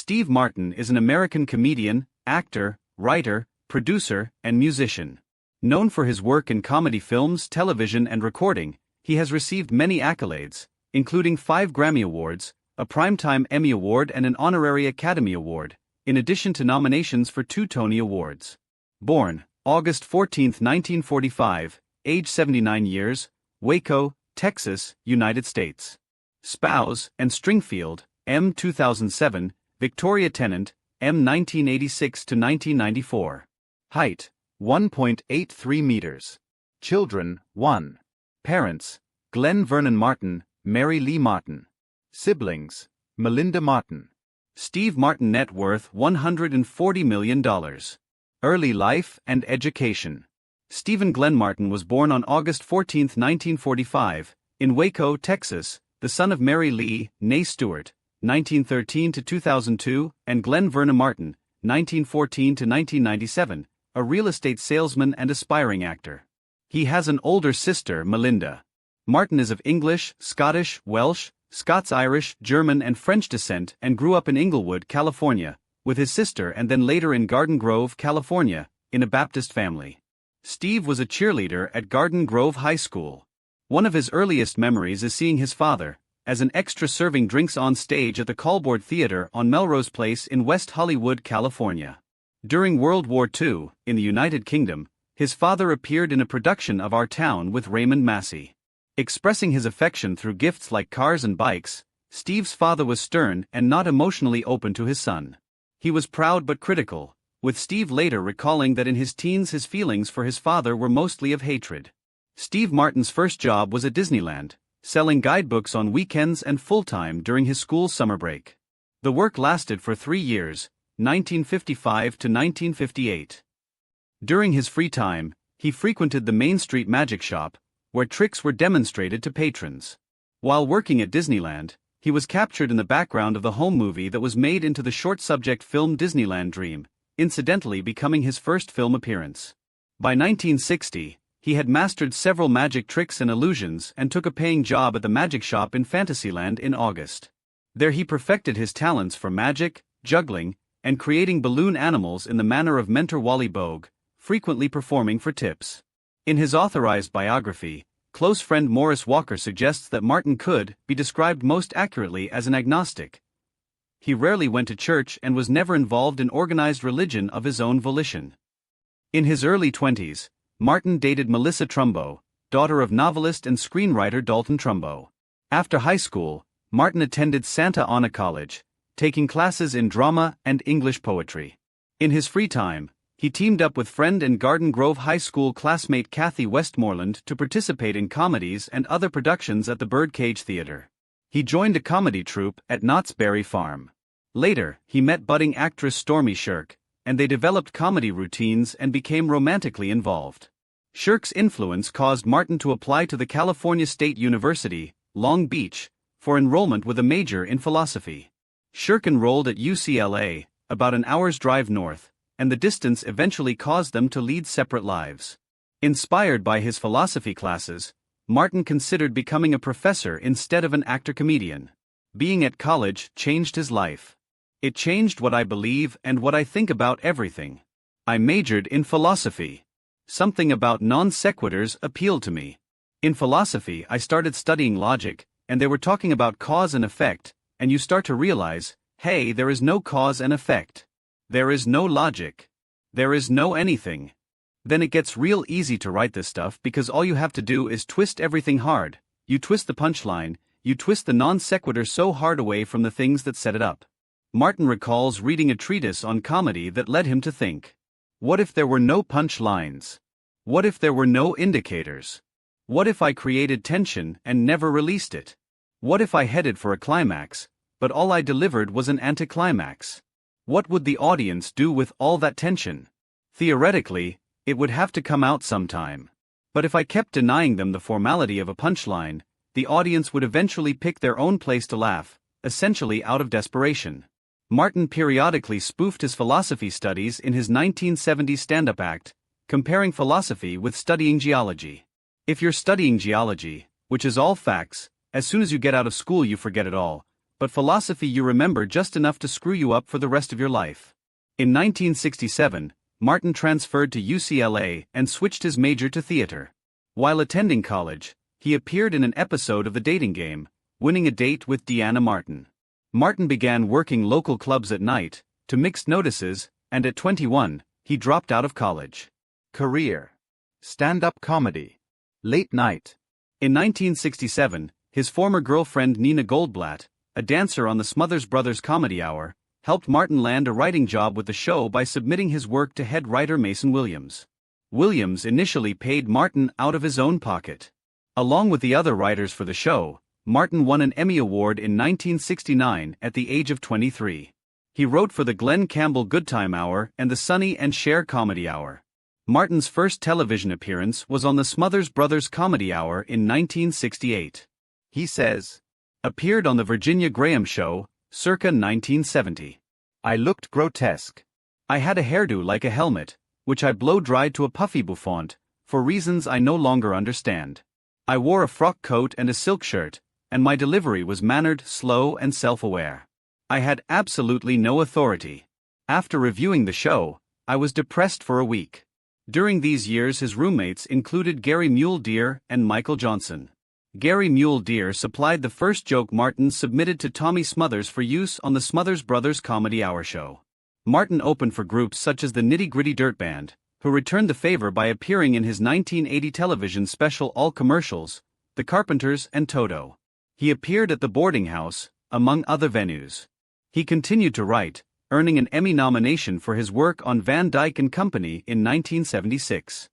Steve Martin is an American comedian, actor, writer, producer, and musician. Known for his work in comedy films, television, and recording, he has received many accolades, including 5 Grammy Awards, a Primetime Emmy Award, and an Honorary Academy Award, in addition to nominations for 2 Tony Awards. Born August 14, 1945, age 79 years, Waco, Texas, United States. Spouse and Stringfield, M. 2007, Victoria Tennant, M. 1986 to 1994. Height 1.83 meters. Children 1. Parents Glenn Vernon Martin, Mary Lee Martin. Siblings Melinda Martin. Steve Martin. Net worth $140 million. Early life and education. Stephen Glenn Martin was born on August 14, 1945, in Waco, Texas, the son of Mary Lee, née Stewart, 1913 to 2002, and Glenn Vernon Martin, 1914 to 1997, a real estate salesman and aspiring actor. He has an older sister, Melinda. Martin is of English, Scottish, Welsh, Scots-Irish, German, and French descent and grew up in Inglewood, California, with his sister, and then later in Garden Grove, California, in a Baptist family. Steve was a cheerleader at Garden Grove High School. One of his earliest memories is seeing his father, as an extra serving drinks on stage at the Callboard Theater on Melrose Place in West Hollywood, California. During World War II, in the United Kingdom, his father appeared in a production of Our Town with Raymond Massey. Expressing his affection through gifts like cars and bikes, Steve's father was stern and not emotionally open to his son. He was proud but critical, with Steve later recalling that in his teens his feelings for his father were mostly of hatred. Steve Martin's first job was at Disneyland, selling guidebooks on weekends and full-time during his school summer break. The work lasted for 3 years, 1955 to 1958. During his free time, he frequented the Main Street Magic Shop, where tricks were demonstrated to patrons. While working at Disneyland, he was captured in the background of the home movie that was made into the short-subject film Disneyland Dream, incidentally becoming his first film appearance. By 1960, he had mastered several magic tricks and illusions and took a paying job at the magic shop in Fantasyland in August. There he perfected his talents for magic, juggling, and creating balloon animals in the manner of mentor Wally Bogue, frequently performing for tips. In his authorized biography, close friend Morris Walker suggests that Martin could be described most accurately as an agnostic. He rarely went to church and was never involved in organized religion of his own volition. In his early 20s, Martin dated Melissa Trumbo, daughter of novelist and screenwriter Dalton Trumbo. After high school, Martin attended Santa Ana College, taking classes in drama and English poetry. In his free time, he teamed up with friend and Garden Grove High School classmate Kathy Westmoreland to participate in comedies and other productions at the Birdcage Theater. He joined a comedy troupe at Knott's Berry Farm. Later, he met budding actress Stormy Shirk, and they developed comedy routines and became romantically involved. Shirk's influence caused Martin to apply to the California State University, Long Beach, for enrollment with a major in philosophy. Shirk enrolled at UCLA, about an hour's drive north, and the distance eventually caused them to lead separate lives. Inspired by his philosophy classes, Martin considered becoming a professor instead of an actor-comedian. Being at college changed his life. It changed what I believe and what I think about everything. I majored in philosophy. Something about non sequiturs appealed to me. In philosophy, I started studying logic, and they were talking about cause and effect, and you start to realize, hey, there is no cause and effect. There is no logic. There is no anything. Then it gets real easy to write this stuff because all you have to do is twist everything hard. You twist the punchline, you twist the non sequitur so hard away from the things that set it up. Martin recalls reading a treatise on comedy that led him to think, what if there were no punch lines? What if there were no indicators? What if I created tension and never released it? What if I headed for a climax, but all I delivered was an anticlimax? What would the audience do with all that tension? Theoretically, it would have to come out sometime. But if I kept denying them the formality of a punchline, the audience would eventually pick their own place to laugh, essentially out of desperation. Martin periodically spoofed his philosophy studies in his 1970 stand-up act, comparing philosophy with studying geology. If you're studying geology, which is all facts, as soon as you get out of school you forget it all, but philosophy you remember just enough to screw you up for the rest of your life. In 1967, Martin transferred to UCLA and switched his major to theater. While attending college, he appeared in an episode of The Dating Game, winning a date with Deanna Martin. Martin began working local clubs at night, to mixed notices, and at 21, he dropped out of college. Career: stand-up comedy, late night. In 1967, his former girlfriend Nina Goldblatt, a dancer on the Smothers Brothers Comedy Hour, helped Martin land a writing job with the show by submitting his work to head writer Mason Williams. Williams initially paid Martin out of his own pocket. Along with the other writers for the show, Martin won an Emmy Award in 1969 at the age of 23. He wrote for the Glenn Campbell Goodtime Hour and the Sonny and Cher Comedy Hour. Martin's first television appearance was on the Smothers Brothers Comedy Hour in 1968. He says, appeared on the Virginia Graham Show, circa 1970. I looked grotesque. I had a hairdo like a helmet, which I blow-dried to a puffy bouffant, for reasons I no longer understand. I wore a frock coat and a silk shirt, and my delivery was mannered, slow and self-aware. I had absolutely no authority. After reviewing the show, I was depressed for a week. During these years his roommates included Gary Mule Deer and Michael Johnson. Gary Mule Deer supplied the first joke Martin submitted to Tommy Smothers for use on the Smothers Brothers Comedy Hour show. Martin opened for groups such as the Nitty Gritty Dirt Band, who returned the favor by appearing in his 1980 television special All Commercials, The Carpenters and Toto. He appeared at the Boarding House, among other venues. He continued to write, earning an Emmy nomination for his work on Van Dyke and Company in 1976.